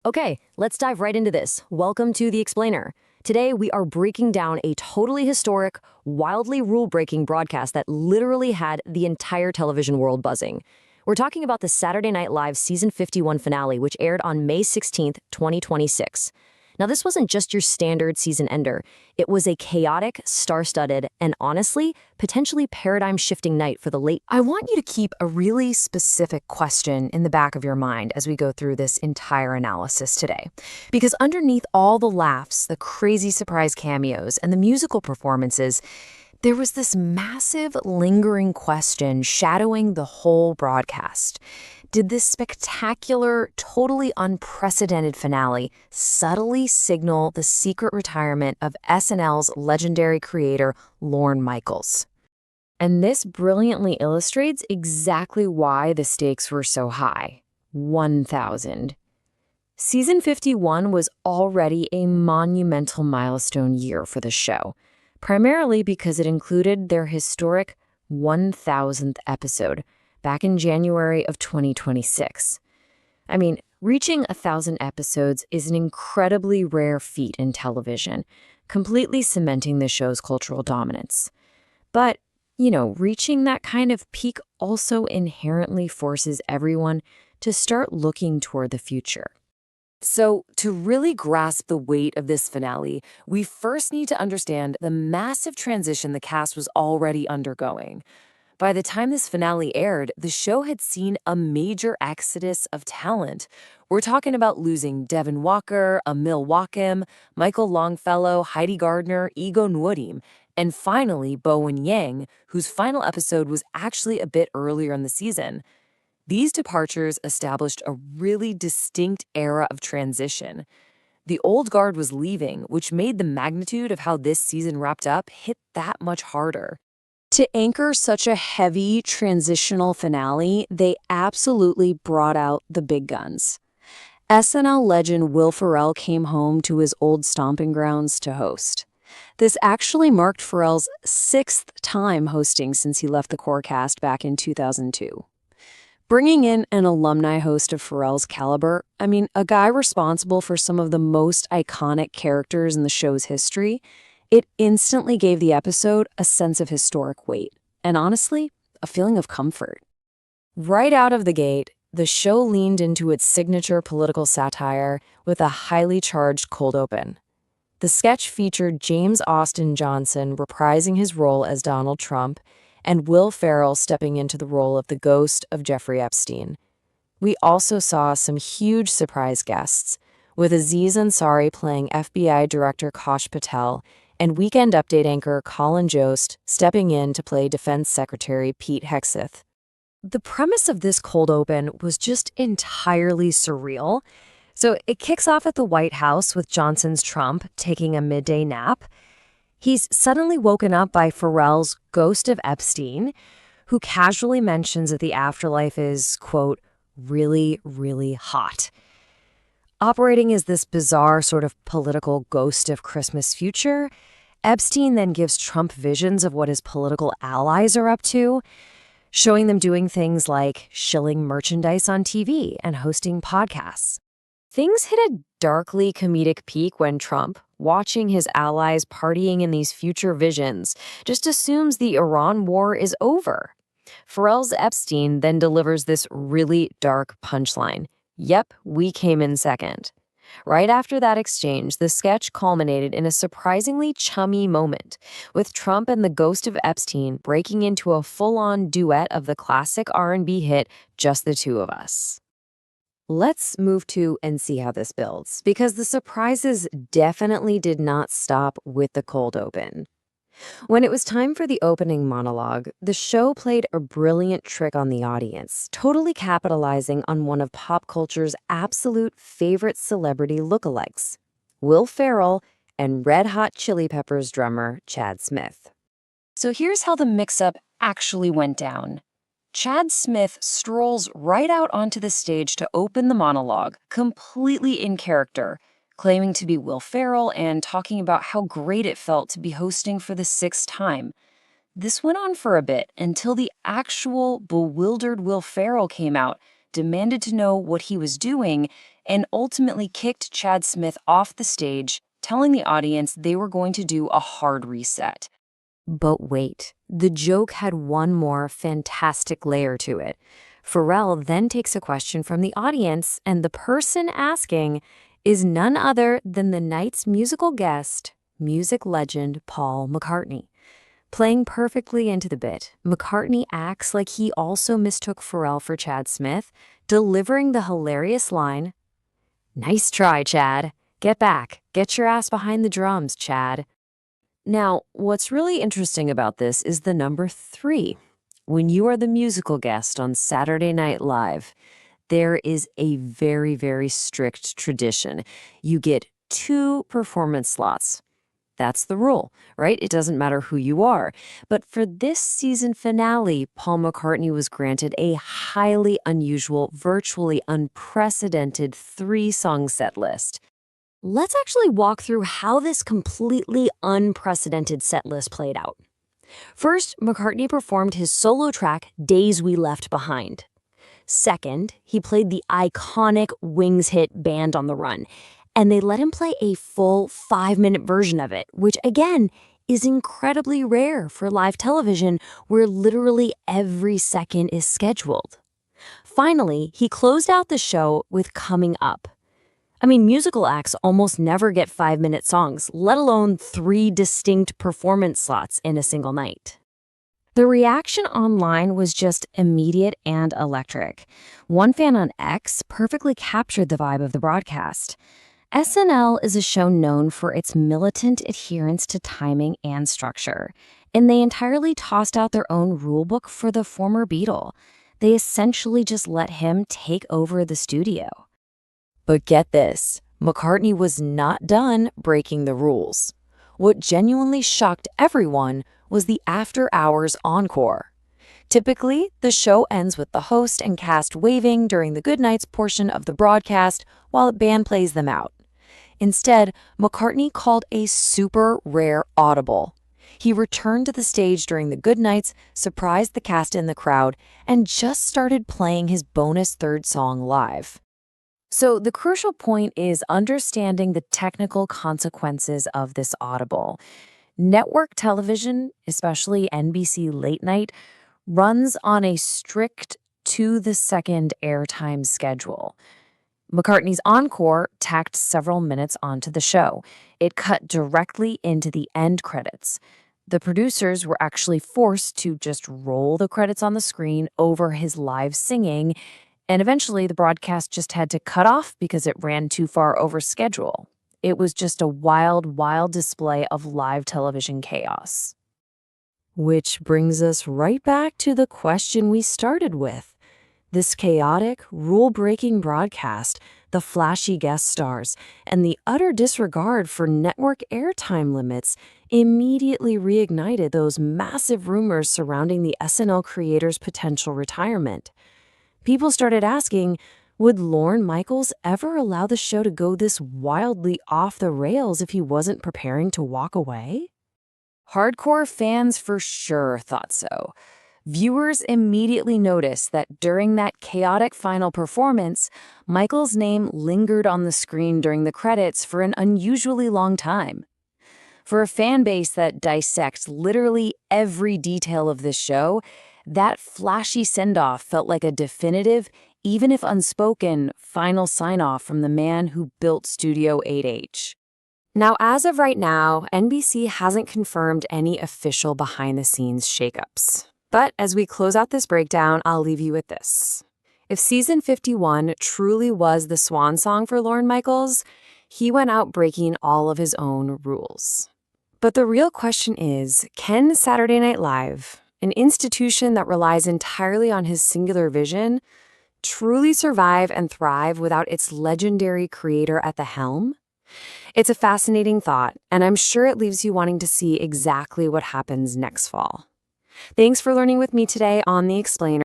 Okay, let's dive right into this. Welcome to The Explainer. Today, we are breaking down a totally historic, wildly rule-breaking broadcast that literally had the entire television world buzzing. We're talking about the Saturday Night Live Season 51 finale, which aired on May 16th, 2026. Now, this wasn't just your standard season ender. It was a chaotic, star-studded, and honestly, potentially paradigm-shifting night for the late. I want you to keep a really specific question in the back of your mind as we go through this entire analysis today. Because underneath all the laughs, the crazy surprise cameos, and the musical performances, there was this massive, lingering question shadowing the whole broadcast. Did this spectacular, totally unprecedented finale subtly signal the secret retirement of SNL's legendary creator, Lorne Michaels? And this brilliantly illustrates exactly why the stakes were so high. 1,000. Season 51 was already a monumental milestone year for the show, primarily because it included their historic 1,000th episode, back in January of 2026. I mean, reaching 1,000 episodes is an incredibly rare feat in television, completely cementing the show's cultural dominance. But, reaching that kind of peak also inherently forces everyone to start looking toward the future. So, to really grasp the weight of this finale, we first need to understand the massive transition the cast was already undergoing. By the time this finale aired, the show had seen a major exodus of talent. We're talking about losing Devin Walker, Emil Wacham, Michael Longfellow, Heidi Gardner, Ego Nwodim, and finally Bowen Yang, whose final episode was actually a bit earlier in the season. These departures established a really distinct era of transition. The old guard was leaving, which made the magnitude of how this season wrapped up hit that much harder. To anchor such a heavy transitional finale, they absolutely brought out the big guns. SNL legend Will Ferrell came home to his old stomping grounds to host. This actually marked Ferrell's 6th time hosting since he left the core cast back in 2002. Bringing in an alumni host of Ferrell's caliber, a guy responsible for some of the most iconic characters in the show's history, it instantly gave the episode a sense of historic weight, and honestly, a feeling of comfort. Right out of the gate, the show leaned into its signature political satire with a highly charged cold open. The sketch featured James Austin Johnson reprising his role as Donald Trump and Will Ferrell stepping into the role of the ghost of Jeffrey Epstein. We also saw some huge surprise guests, with Aziz Ansari playing FBI Director Kash Patel and Weekend Update anchor Colin Jost stepping in to play Defense Secretary Pete Hegseth. The premise of this cold open was just entirely surreal. So it kicks off at the White House with Johnson's Trump taking a midday nap. He's suddenly woken up by Ferrell's ghost of Epstein, who casually mentions that the afterlife is, quote, really, really hot. Operating as this bizarre sort of political ghost of Christmas future, Epstein then gives Trump visions of what his political allies are up to, showing them doing things like shilling merchandise on TV and hosting podcasts. Things hit a darkly comedic peak when Trump, watching his allies partying in these future visions, just assumes the Iran war is over. Ferrell's Epstein then delivers this really dark punchline. Yep, we came in second. Right after that exchange, the sketch culminated in a surprisingly chummy moment, with Trump and the ghost of Epstein breaking into a full-on duet of the classic R&B hit, Just the Two of Us. Let's move to and see how this builds, because the surprises definitely did not stop with the cold open. When it was time for the opening monologue, the show played a brilliant trick on the audience, totally capitalizing on one of pop culture's absolute favorite celebrity lookalikes, Will Ferrell and Red Hot Chili Peppers drummer Chad Smith. So here's how the mix-up actually went down. Chad Smith strolls right out onto the stage to open the monologue, completely in character, claiming to be Will Ferrell and talking about how great it felt to be hosting for the 6th time. This went on for a bit until the actual bewildered Will Ferrell came out, demanded to know what he was doing, and ultimately kicked Chad Smith off the stage, telling the audience they were going to do a hard reset. But wait, the joke had one more fantastic layer to it. Ferrell then takes a question from the audience, and the person asking is none other than the night's musical guest, music legend Paul McCartney. Playing perfectly into the bit, McCartney acts like he also mistook Ferrell for Chad Smith, delivering the hilarious line, "Nice try, Chad. Get back. Get your ass behind the drums, Chad." Now, what's really interesting about this is the number 3. When you are the musical guest on Saturday Night Live, there is a very, very strict tradition. You get 2 performance slots. That's the rule, right? It doesn't matter who you are. But for this season finale, Paul McCartney was granted a highly unusual, virtually unprecedented 3-song set list. Let's actually walk through how this completely unprecedented set list played out. First, McCartney performed his solo track, Days We Left Behind. Second, he played the iconic Wings hit Band on the Run, and they let him play a full 5-minute version of it, which again is incredibly rare for live television where literally every second is scheduled. Finally, he closed out the show with Coming Up. I mean, musical acts almost never get 5-minute songs, let alone 3 distinct performance slots in a single night. The reaction online was just immediate and electric. One fan on X perfectly captured the vibe of the broadcast. SNL is a show known for its militant adherence to timing and structure, and they entirely tossed out their own rulebook for the former Beatle. They essentially just let him take over the studio. But get this, McCartney was not done breaking the rules. What genuinely shocked everyone was the after-hours encore. Typically, the show ends with the host and cast waving during the goodnights portion of the broadcast while the band plays them out. Instead, McCartney called a super rare audible. He returned to the stage during the goodnights, surprised the cast in the crowd, and just started playing his bonus 3rd song live. So the crucial point is understanding the technical consequences of this audible. Network television, especially NBC late night, runs on a strict to-the-second airtime schedule. McCartney's encore tacked several minutes onto the show. It cut directly into the end credits. The producers were actually forced to just roll the credits on the screen over his live singing, and eventually the broadcast just had to cut off because it ran too far over schedule. It was just a wild, wild display of live television chaos. Which brings us right back to the question we started with. This chaotic, rule-breaking broadcast, the flashy guest stars, and the utter disregard for network airtime limits immediately reignited those massive rumors surrounding the SNL creator's potential retirement. People started asking, would Lorne Michaels ever allow the show to go this wildly off the rails if he wasn't preparing to walk away? Hardcore fans for sure thought so. Viewers immediately noticed that during that chaotic final performance, Michael's name lingered on the screen during the credits for an unusually long time. For a fan base that dissects literally every detail of this show, that flashy send-off felt like a definitive, even if unspoken, final sign-off from the man who built Studio 8H. Now, as of right now, NBC hasn't confirmed any official behind-the-scenes shakeups. But as we close out this breakdown, I'll leave you with this. If season 51 truly was the swan song for Lorne Michaels, he went out breaking all of his own rules. But the real question is, can Saturday Night Live, an institution that relies entirely on his singular vision, truly survive and thrive without its legendary creator at the helm? It's a fascinating thought, and I'm sure it leaves you wanting to see exactly what happens next fall. Thanks for learning with me today on The Explainer.